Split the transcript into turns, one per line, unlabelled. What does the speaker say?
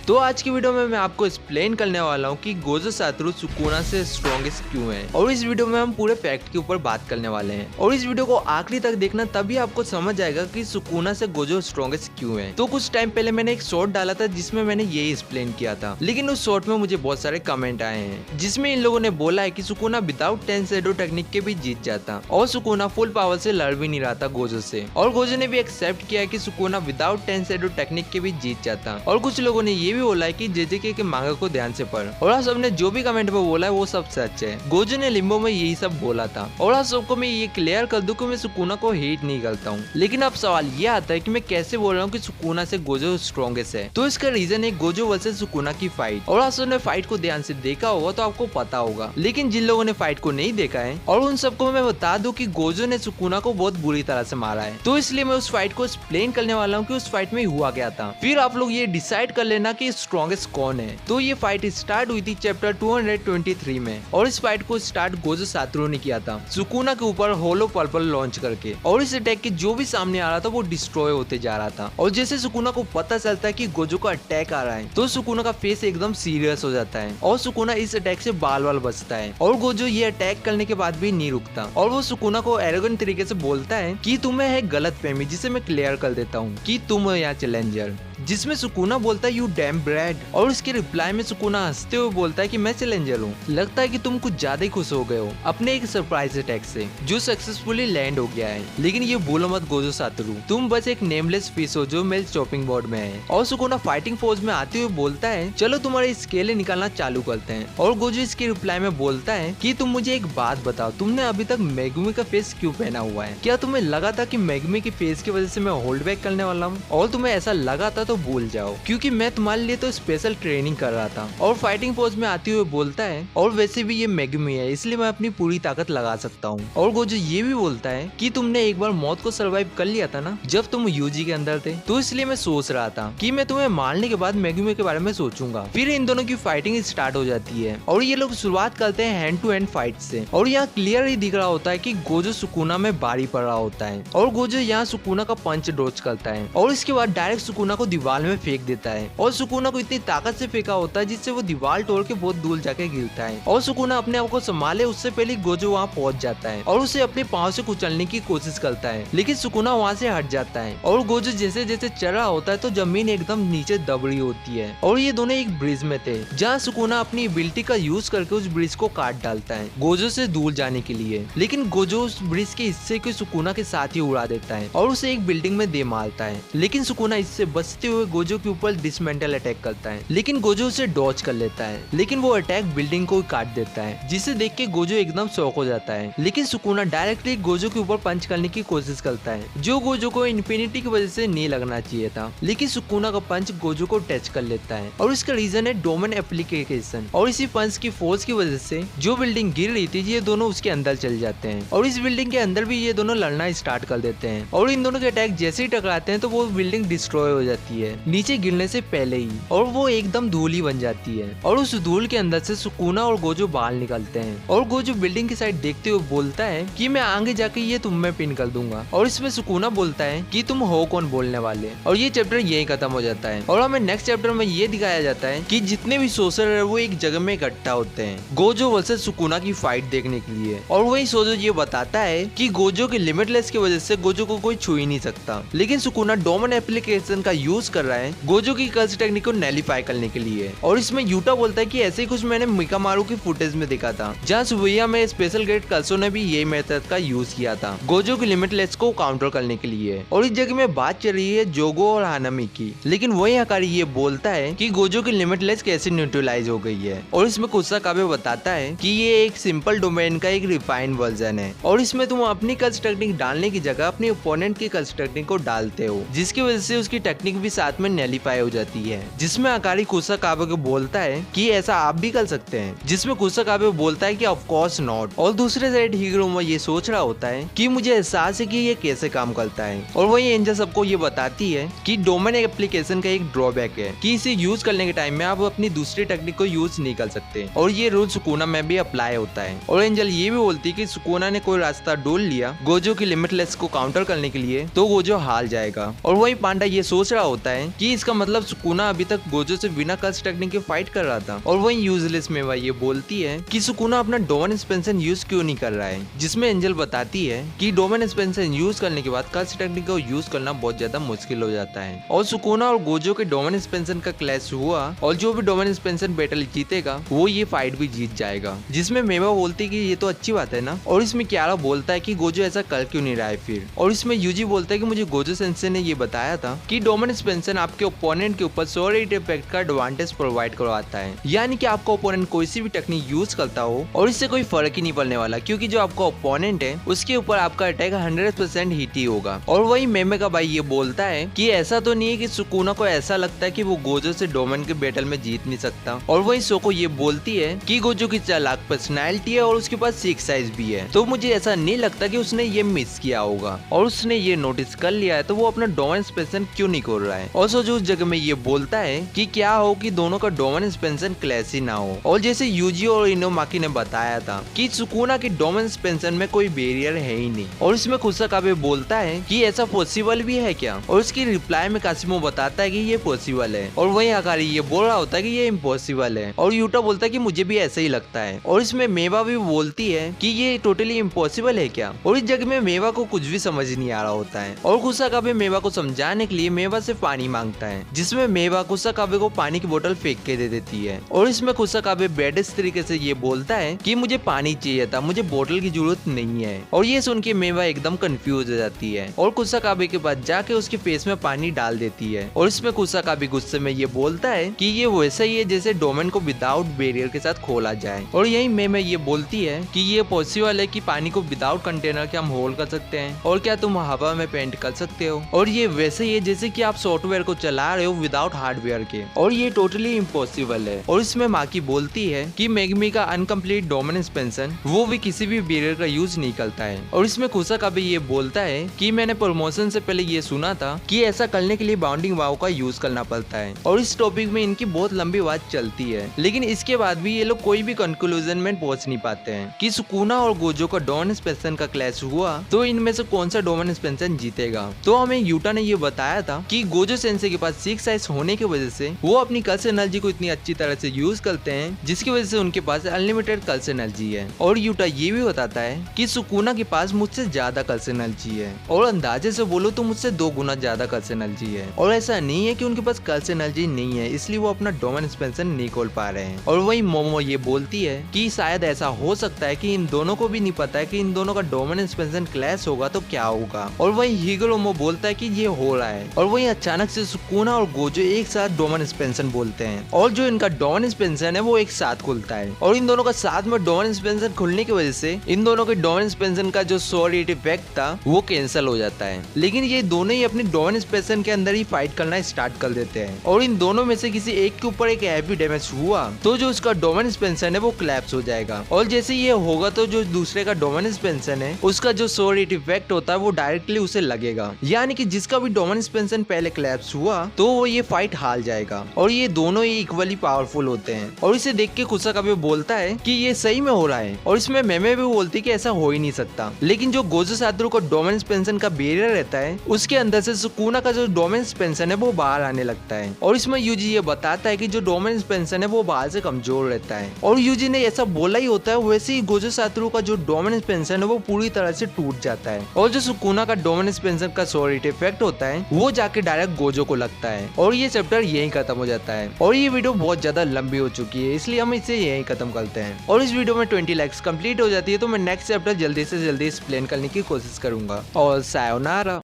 तो आज की वीडियो में मैं आपको एक्सप्लेन करने वाला हूँ कि गोजो सातोरू सुकुना से स्ट्रॉन्गेस्ट क्यों है, और इस वीडियो में हम पूरे फैक्ट के ऊपर बात करने वाले हैं। और इस वीडियो को आखिरी तक देखना, तभी आपको समझ आएगा कि सुकुना से गोजो स्ट्रॉन्गेस्ट क्यों है। तो कुछ टाइम पहले मैंने एक शॉर्ट डाला था जिसमें मैंने यही एक्सप्लेन किया था, लेकिन उस शॉर्ट में मुझे बहुत सारे कमेंट आए हैं जिसमें इन लोगों ने बोला है कि सुकुना विदाउट 10 शैडो टेक्निक के भी जीत जाता, और सुकुना फुल पावर से लड़ भी नहीं रहा था गोजो से। और गोजो ने भी एक्सेप्ट किया है कि सुकुना विदाउट 10 शैडो टेक्निक के भी जीत जाता। और कुछ लोगों ने ये भी बोला है कि जेजेके के मांगा को ध्यान से पढ़। और आप सबने जो भी कमेंट में बोला है वो सब सच है। गोजो ने लिम्बो में यही सब बोला था। और आप सबको मैं ये क्लियर कर दूं कि मैं सुकुना को हेट नहीं करता हूँ, लेकिन अब सवाल ये आता है कि मैं कैसे बोल रहा हूँ कि सुकुना से गोजो स्ट्रॉन्गेस्ट है। तो इसका रीजन है गोजो वर्सेस सुकुना की फाइट। और आप सबने फाइट को ध्यान से देखा होगा तो आपको पता होगा, लेकिन जिन लोगों ने फाइट को नहीं देखा है और उन सबको मैं बता दूं कि गोजो ने सुकुना को बहुत बुरी तरह से मारा है। तो इसलिए मैं उस फाइट को एक्सप्लेन करने वाला हूँ कि उस फाइट में हुआ क्या था। फिर आप लोग ये डिसाइड कर लेना कि स्ट्रॉन्गेस्ट कौन है। तो ये फाइट स्टार्ट हुई थी चैप्टर 223 में, और इस फाइट को स्टार्ट गोजो सातोरू ने किया था सुकुना के ऊपर होलो पर्पल लॉन्च करके। और इस अटैक के जो भी सामने आ रहा था वो डिस्ट्रॉय होते जा रहा था। और जैसे सुकुना को पता चलता है कि गोजो का अटैक आ रहा है तो सुकुना का फेस एकदम सीरियस हो जाता है, और सुकुना इस अटैक से बाल बाल बचता है। और गोजो ये अटैक करने के बाद भी नहीं रुकता, और वो सुकुना को एरोगेंट तरीके से बोलता है कि तुम्हें है गलतफहमी, जिसे मैं क्लियर कर देता हूँ कि तुम हो यहाँ चैलेंजर। जिसमें सुकुना बोलता है यू डैम ब्रैड, और इसके रिप्लाई में सुकुना हंसते हुए बोलता है कि मैं चैलेंजर हूँ, लगता है कि तुम कुछ ज्यादा ही खुश हो गए हो अपने एक सरप्राइज अटैक से जो सक्सेसफुली लैंड हो गया है। लेकिन ये भूलो मत गोजो सातोरू, तुम बस एक नेमलेस फिश हो जो मेल चॉपिंग बोर्ड में है। और सुकुना फाइटिंग फोर्स में आते हुए बोलता है चलो तुम्हारे स्केलें निकालना चालू करते हैं। और गोजो इसके रिप्लाई में बोलता है कि तुम मुझे एक बात बताओ, तुमने अभी तक मेगुमी का फेस क्यों पहना हुआ है? क्या तुम्हें लगा था कि मेगुमी की फेस की वजह से मैं होल्ड बैक करने वाला हूँ? और तुम्हें ऐसा लगा था तो भूल जाओ, क्योंकि मैं तुम्हारे लिए तो स्पेशल ट्रेनिंग कर रहा था। और फाइटिंग फोर्स में आते हुए बोलता है और वैसे भी ये मेगुमी है इसलिए मैं अपनी पूरी ताकत लगा सकता हूँ। और गोजो ये भी बोलता है कि तुमने एक बार मौत को सर्वाइव कर लिया था ना जब तुम यूजी के अंदर थे, तो इसलिए मैं सोच रहा था कि मैं तुम्हें मारने के बाद मेगुमी के बारे में सोचूंगा। फिर इन दोनों की फाइटिंग स्टार्ट हो जाती है, और ये लोग शुरुआत करते हैं हैंड टू हैंड फाइट से। और यहाँ क्लियर ही दिख रहा होता है कि गोजो सुकुना में भारी पड़ रहा होता है, और गोजो यहाँ सुकुना का पंच डॉज करता है, और इसके बाद डायरेक्ट सुकुना को दीवार में फेंक देता है। और सुकुना को इतनी ताकत से फेंका होता है जिससे वो दीवार तोड़ के बहुत दूर जाके गिरता है। और सुकुना अपने आप को संभाले उससे पहले गोजो वहाँ पहुंच जाता है और उसे अपने पांव से कुचलने की कोशिश करता है, लेकिन सुकुना वहाँ से हट जाता है। और गोजो जैसे जैसे चल रहा होता है तो जमीन एकदम नीचे दब रही होती है। और ये दोनों एक ब्रिज में थे जहाँ सुकुना अपनी एबिलिटी का यूज करके उस ब्रिज को काट डालता है गोजो से दूर जाने के लिए। लेकिन गोजो उस ब्रिज के हिस्से को सुकुना के साथ ही उड़ा देता है और उसे एक बिल्डिंग में दे मारता है। लेकिन सुकुना इससे बचते हुए गोजो के ऊपर डिसमेंटल अटैक करता है, लेकिन गोजो उसे डॉज कर लेता है। लेकिन वो अटैक बिल्डिंग को काट देता है, जिसे देख के गोजो एकदम शॉक हो जाता है। लेकिन सुकुना डायरेक्टली गोजो के ऊपर पंच करने की कोशिश करता है जो गोजो को इन्फिनिटी की वजह से नहीं लगना चाहिए था। लेकिन सुकुना का पंच गोजो को टच कर लेता है, और इसका रीजन है डोमेन एप्लीकेशन। और इसी पंच की फोर्स की वजह से जो बिल्डिंग गिर रही थी ये दोनों उसके अंदर चल जाते हैं, और इस बिल्डिंग के अंदर भी ये दोनों लड़ना स्टार्ट कर देते हैं। और इन दोनों के अटैक जैसे ही टकराते हैं तो वो बिल्डिंग डिस्ट्रॉय हो जाती है नीचे गिरने से पहले ही, और वो एकदम धूल ही बन जाती है। और उस धूल के अंदर से सुकुना और गोजो बाहर निकलते हैं, और गोजो बिल्डिंग की साइड देखते हुए बोलता है कि मैं आगे जाके ये तुम में पिन कर दूंगा। और इसमें सुकुना बोलता है कि तुम हो कौन बोलने वाले। और ये चैप्टर यही खत्म हो जाता है। और हमें नेक्स्ट चैप्टर में ये दिखाया जाता है कि जितने भी सोल्जर है वो एक जगह में इकट्ठा होते हैं गोजो वर्सेस सुकुना की फाइट देखने के लिए। और वही सोजो ये बताता है कि गोजो के लिमिटलेस की वजह से गोजो को कोई छू ही नहीं सकता, लेकिन सुकुना डोमेन एप्लीकेशन का यूज कर रहा है गोजो की कर्स टेक्निक को नैलीफाई करने के लिए। और इसमें यूटा बोलता है कि ऐसे ही कुछ मैंने मिकामारू की फुटेज में देखा था जहाँ सुबुया में स्पेशल ग्रेड कर्सो ने भी यही मेथड का यूज किया था गोजो की लिमिटलेस को काउंटर करने के लिए। और इस जगह में बात चल रही है जोगो और हानामी की, लेकिन वही हकारी ये बोलता है कि गोजो की लिमिटलेस कैसे न्यूट्रलाइज हो गई है। और इसमें कुसाकाबे बताता है कि ये एक सिंपल डोमेन का एक रिफाइंड वर्जन है, और इसमें तुम अपनी कर्स टेक्निक डालने की जगह अपने ओपोनेंट की कर्स टेक्निक को डालते हो, जिसकी वजह से उसकी टेक्निक भी साथ में नैलीफाई हो जाती है। जिसमें हकारी कुसाकाबे को बोलता है कि ऐसा आप भी कर सकते हैं, जिसमें कुसाकाबे बोलता है कि ऑफ कोर्स नॉट। और दूसरे साइड हिगुरुमा ये सोच रहा होता है कि मुझे एहसास है कि ये कैसे काम करता है। और वही एंजल सबको ये बताती है कि डोमेन एप्लीकेशन का एक ड्रॉबैक है कि इसे यूज करने के टाइम में आप अपनी दूसरी टेक्निक को यूज नहीं कर सकते, और ये रूल सुकुना में भी अप्लाई होता है। और एंजल ये भी बोलती है कि सुकुना ने कोई रास्ता ढूंढ लिया गोजो की लिमिटलेस को काउंटर करने के लिए तो गोजो हार जाएगा। और वही पांडा ये सोच रहा होता जाता है कि इसका मतलब सुकुना अभी तक गोजो से बिना कर्स टेक्निक के फाइट कर रहा था। और वहीं यूजलेस मेवा ये बोलती है कि सुकुना अपना डोमेन एक्सपेंशन यूज क्यों नहीं कर रहा है, जिसमें एंजल बताती है कि डोमेन एक्सपेंशन यूज करने के बाद कर्स टेक्निक को यूज करना बहुत ज्यादा मुश्किल हो जाता है। और सुकुना और गोजो के डोमेन एक्सपेंशन का क्लैश हुआ और जो भी डोमेन एक्सपेंशन बैटल जीतेगा वो ये फाइट भी जीत जाएगा, जिसमें मेवा बोलती है कि ये तो अच्छी बात है ना। और इसमें क्यारा बोलता है कि गोजो ऐसा कर क्यों नहीं रहा है फिर। और इसमें यूजी बोलता है कि मुझे गोजो सेंसे ने ये बताया था कि डोमेन एक्सपेंशन आपके ओपोनेंट के ऊपर सोरेट इफेक्ट का एडवांटेज प्रोवाइड करवाता है, यानी कि आपका ओपोनेंट कोई सी भी टेक्निक यूज करता हो और इससे कोई फर्क ही नहीं पड़ने वाला, क्योंकि जो आपका ओपोनेंट है उसके ऊपर आपका अटैक 100% हिट ही होगा। और वही मेमे का भाई ये बोलता है कि ऐसा तो नहीं है कि सुकुना को ऐसा लगता है कि वो गोजो से डोमेन के बैटल में जीत नहीं सकता। और वही सोको ये बोलती है कि गोजो की चालाक पर्सनैलिटी है और उसके पास सिक्स साइज भी है, तो मुझे ऐसा नहीं लगता कि उसने ये मिस किया होगा और उसने ये नोटिस कर लिया है तो वो अपना डोमेन एक्सपेंशन क्यों नहीं खोल रहा है। और सोजो उस जगह में ये बोलता है कि क्या हो कि दोनों का डोमेन एक्सपेंशन क्लैश ही ना हो। और जैसे यूजी और इनोमाकी ने बताया था कि सुकुना की डोमेन एक्सपेंशन में कोई बैरियर है ही नहीं। और इसमें कुसाकाबे बोलता है कि ऐसा पॉसिबल भी है क्या, और उसकी रिप्लाई में कासिमो बताता है कि ये पॉसिबल है। और वही अकारी ये बोल रहा होता है कि ये इम्पॉसिबल है और यूटा बोलता है कि मुझे भी ऐसा ही लगता है। और इसमें मेवा भी बोलती है कि ये टोटली इम्पॉसिबल है क्या। और इस जगह में मेवा को कुछ भी समझ नहीं आ रहा होता है और कुसाकाबे मेवा को समझाने के लिए मेवा से पानी मांगता है, जिसमें मेवा कुसाकाबे को पानी की बोतल फेंक के दे देती है। और इसमें कुसाकाबे बेडिस तरीके से ये बोलता है कि मुझे पानी चाहिए था, मुझे बोतल की जरूरत नहीं है। और ये सुन के मेवा एकदम कंफ्यूज हो जाती है और कुसाकाबे के पास जाके उसके फेस में पानी डाल देती है। और इसमें कुसाकाबे गुस्से में ये बोलता है कि ये वैसा ही है जैसे डोमेन को विदाउट बैरियर के साथ खोला जाए। और यही मेमे ये बोलती है कि ये पॉसिबल है कि पानी को विदाउट कंटेनर के हम होल्ड कर सकते हैं, और क्या तुम हवा में पेंट कर सकते हो। और ये वैसे ही है जैसे कि आप सॉफ्टवेयर को चला रहे हो विदाउट हार्डवेयर के, और ये टोटली इम्पॉसिबल है। और इसमें माकी बोलती है कि मेगमी का अनकम्प्लीट डोमेन एक्सपेंशन वो भी किसी भी बैरियर का यूज नहीं करता है। और इसमें कुसाकाबे ये बोलता है कि मैंने प्रमोशन से पहले ये सुना था कि ऐसा करने के लिए बाउंडिंग वाव का यूज करना पड़ता है। और इस टॉपिक में इनकी बहुत लंबी बात चलती है, लेकिन इसके बाद भी ये लोग कोई भी कंक्लूजन में पहुंच नहीं पाते हैं कि सुकुना और गोजो का डोमेन एक्सपेंशन का क्लैश हुआ तो इनमें से कौन सा डोमेन एक्सपेंशन जीतेगा। तो हमें यूटा ने ये बताया था कि गोजो सेंसे के पास सिक्स साइज होने की वजह से वो अपनी कर्स एनर्जी को इतनी अच्छी तरह से यूज करते हैं, जिसकी वजह से उनके पास अनलिमिटेड कर्स एनर्जी है। और यूटा ये भी बताता है कि सुकुना के पास मुझसे ज्यादा कर्स एनर्जी है, और अंदाजे से बोलो तो मुझसे 2 गुना ज्यादा कर्स एनर्जी है। और ऐसा नहीं है कि उनके पास कर्स एनर्जी नहीं है इसलिए वो अपना डोमेन एक्सपेंशन नहीं खोल पा रहे हैं। और वही मोमो ये बोलती है कि शायद ऐसा हो सकता है कि इन दोनों को भी नहीं पता है कि इन दोनों का डोमेन एक्सपेंशन क्लैश होगा तो क्या होगा। और वही हिगरोमो बोलता है कि ये हो रहा है। और वही अचानक से सुकुना और गोजो एक साथ डोमेन एक्सपेंशन बोलते हैं, और जो इनका डोमेन एक्सपेंशन है वो एक साथ खुलता है। और इन दोनों का साथ में डोमेन एक्सपेंशन खुलने की वजह से इन दोनों के डोमेन एक्सपेंशन का जो सोरेट इफेक्ट था वो कैंसिल हो जाता है। लेकिन ये दोनों ही अपने डोमेन एक्सपेंशन के अंदर ही फाइट करना स्टार्ट कर देते हैं, और इन दोनों में से किसी एक के ऊपर एक हैवी डैमेज हुआ तो जो उसका डोमेन एक्सपेंशन है वो कोलैप्स हो जाएगा। और जैसे ये होगा तो जो दूसरे का डोमेन एक्सपेंशन है उसका जो सोरेट इफेक्ट होता है वो डायरेक्टली उसे लगेगा, यानी कि जिसका भी डोमेन एक्सपेंशन पहले कोलैप्स हुआ तो वो ये फाइट हार जाएगा। और ये दोनों ही इक्वली पावरफुल होते हैं। और इसे देख के कुसाकाबे बोलता है कि ये सही में हो रहा है। और इसमें मेमे भी बोलती है कि ऐसा हो ही नहीं सकता, लेकिन जो गोजो सातोरू का डोमेन एक्सपेंशन का बैरियर रहता है उसके अंदर से सुकुना का जो डोमेन एक्सपेंशन है वो बाहर आने लगता है। और इसमें यूजी ये बताता है कि जो डोमेन एक्सपेंशन है वो बाहर से कमजोर रहता है, और यूजी ने ऐसा बोला ही होता है। वैसे ही गोजो सातोरू का जो डोमेन एक्सपेंशन है वो पूरी तरह से टूट जाता है, और जो सुकुना का डोमेन एक्सपेंशन का सोरेट इफेक्ट होता है वो जाके डायरेक्ट गोजो को लगता है। और ये चैप्टर यही खत्म हो जाता है। और ये वीडियो बहुत ज्यादा लंबी हो चुकी है इसलिए हम इसे यही खत्म करते हैं। और इस वीडियो में 20 लाइक्स कंप्लीट हो जाती है तो मैं नेक्स्ट चैप्टर जल्दी से जल्दी एक्सप्लेन करने की कोशिश करूंगा। और सायोनारा।